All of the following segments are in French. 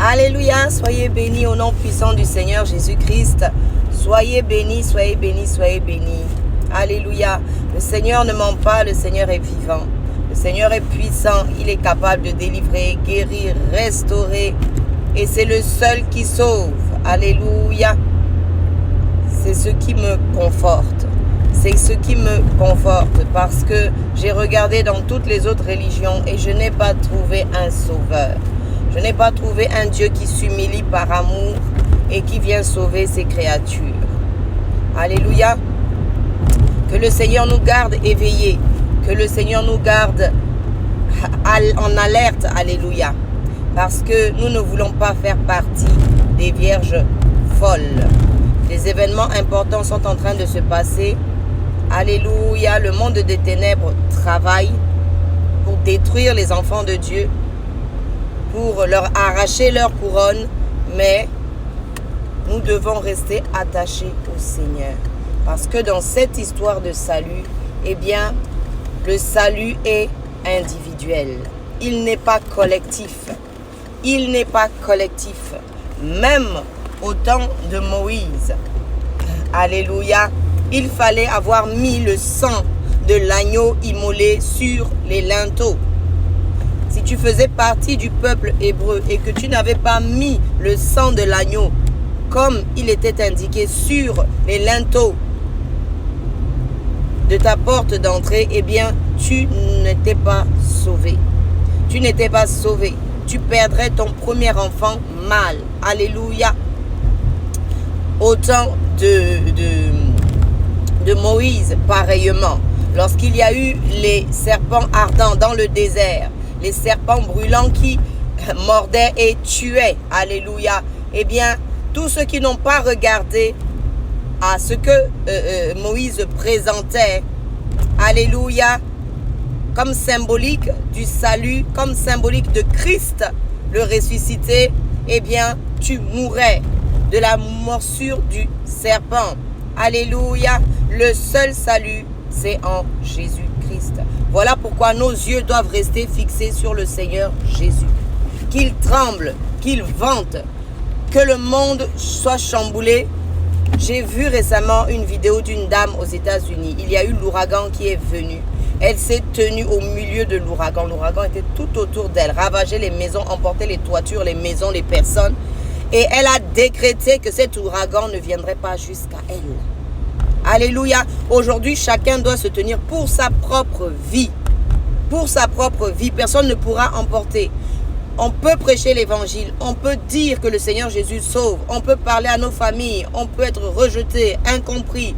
Alléluia, soyez bénis au nom puissant du Seigneur Jésus-Christ. Soyez bénis, soyez bénis, soyez bénis. Alléluia, le Seigneur ne ment pas, le Seigneur est vivant. Le Seigneur est puissant, il est capable de délivrer, guérir, restaurer. Et c'est le seul qui sauve. Alléluia. C'est ce qui me conforte. C'est ce qui me conforte parce que j'ai regardé dans toutes les autres religions et je n'ai pas trouvé un sauveur. Je n'ai pas trouvé un Dieu qui s'humilie par amour et qui vient sauver ses créatures. Alléluia. Que le Seigneur nous garde éveillés. Que le Seigneur nous garde en alerte. Alléluia. Parce que nous ne voulons pas faire partie des vierges folles. Les événements importants sont en train de se passer. Alléluia. Le monde des ténèbres travaille pour détruire les enfants de Dieu, pour leur arracher leur couronne, mais nous devons rester attachés au Seigneur. Parce que dans cette histoire de salut, eh bien, le salut est individuel. Il n'est pas collectif. Il n'est pas collectif. Même au temps de Moïse, alléluia, il fallait avoir mis le sang de l'agneau immolé sur les linteaux. Si tu faisais partie du peuple hébreu et que tu n'avais pas mis le sang de l'agneau comme il était indiqué sur les linteaux de ta porte d'entrée, eh bien, tu n'étais pas sauvé. Tu n'étais pas sauvé. Tu perdrais ton premier enfant mâle. Alléluia. Au temps de Moïse, pareillement, lorsqu'il y a eu les serpents ardents dans le désert, les serpents brûlants qui mordaient et tuaient, alléluia, eh bien, tous ceux qui n'ont pas regardé à ce que Moïse présentait, alléluia, comme symbolique du salut, comme symbolique de Christ, le ressuscité, eh bien, tu mourrais de la morsure du serpent. Alléluia, le seul salut, c'est en Jésus-Christ. Voilà pourquoi nos yeux doivent rester fixés sur le Seigneur Jésus. Qu'il tremble, qu'il vente, que le monde soit chamboulé. J'ai vu récemment une vidéo d'une dame aux États-Unis. Il y a eu l'ouragan qui est venu. Elle s'est tenue au milieu de l'ouragan. L'ouragan était tout autour d'elle, ravageait les maisons, emportait les toitures, les maisons, les personnes. Et elle a décrété que cet ouragan ne viendrait pas jusqu'à elle. Alléluia. Aujourd'hui, chacun doit se tenir pour sa propre vie. Pour sa propre vie. Personne ne pourra emporter. On peut prêcher l'évangile. On peut dire que le Seigneur Jésus sauve. On peut parler à nos familles. On peut être rejeté, incompris.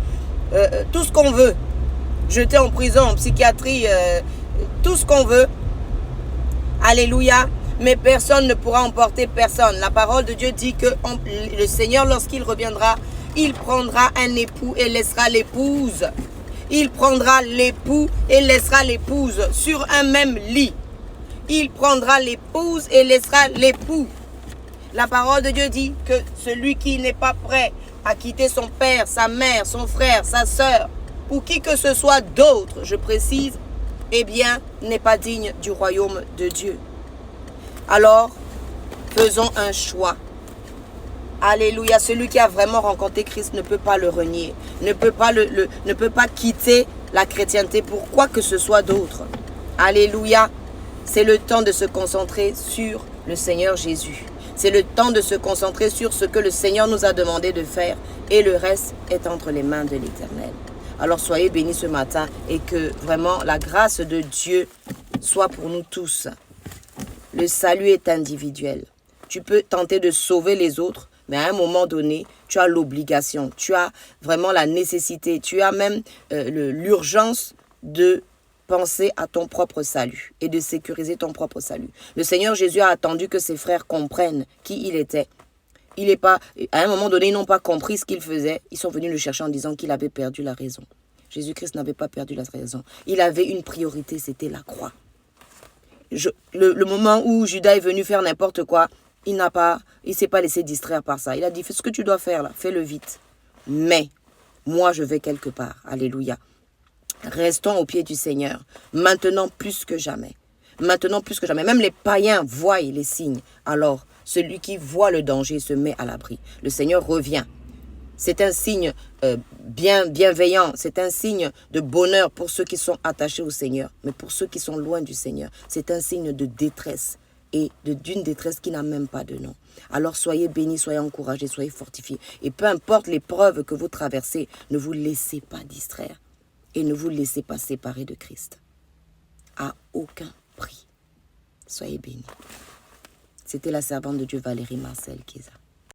Tout ce qu'on veut. Jeté en prison, en psychiatrie. Tout ce qu'on veut. Alléluia. Mais personne ne pourra emporter personne. La parole de Dieu dit que le Seigneur, lorsqu'il reviendra, il prendra un époux et laissera l'épouse. Il prendra l'époux et laissera l'épouse sur un même lit. Il prendra l'épouse et laissera l'époux. La parole de Dieu dit que celui qui n'est pas prêt à quitter son père, sa mère, son frère, sa sœur, ou qui que ce soit d'autre, je précise, eh bien, n'est pas digne du royaume de Dieu. Alors, faisons un choix. Alléluia. Celui qui a vraiment rencontré Christ ne peut pas le renier. Ne peut pas quitter la chrétienté pour quoi que ce soit d'autre. Alléluia. C'est le temps de se concentrer sur le Seigneur Jésus. C'est le temps de se concentrer sur ce que le Seigneur nous a demandé de faire. Et le reste est entre les mains de l'Éternel. Alors soyez bénis ce matin et que vraiment la grâce de Dieu soit pour nous tous. Le salut est individuel. Tu peux tenter de sauver les autres, mais à un moment donné, tu as l'obligation, tu as vraiment la nécessité, tu as même l'urgence de penser à ton propre salut et de sécuriser ton propre salut. Le Seigneur Jésus a attendu que ses frères comprennent qui il était. À un moment donné, ils n'ont pas compris ce qu'il faisait. Ils sont venus le chercher en disant qu'il avait perdu la raison. Jésus-Christ n'avait pas perdu la raison. Il avait une priorité, c'était la croix. Le moment où Judas est venu faire n'importe quoi, il s'est pas laissé distraire par ça. Il a dit, fais ce que tu dois faire là, fais-le vite. Mais, moi je vais quelque part. Alléluia. Restons au pied du Seigneur, maintenant plus que jamais. Maintenant plus que jamais. Même les païens voient les signes. Alors, Celui qui voit le danger se met à l'abri. Le Seigneur revient. C'est un signe bienveillant, c'est un signe de bonheur pour ceux qui sont attachés au Seigneur. Mais pour ceux qui sont loin du Seigneur, c'est un signe de détresse et d'une détresse qui n'a même pas de nom. Alors soyez bénis, soyez encouragés, soyez fortifiés. Et peu importe l'épreuve que vous traversez, ne vous laissez pas distraire et ne vous laissez pas séparer de Christ. À aucun prix. Soyez bénis. C'était la servante de Dieu Valérie Marcel Kiza.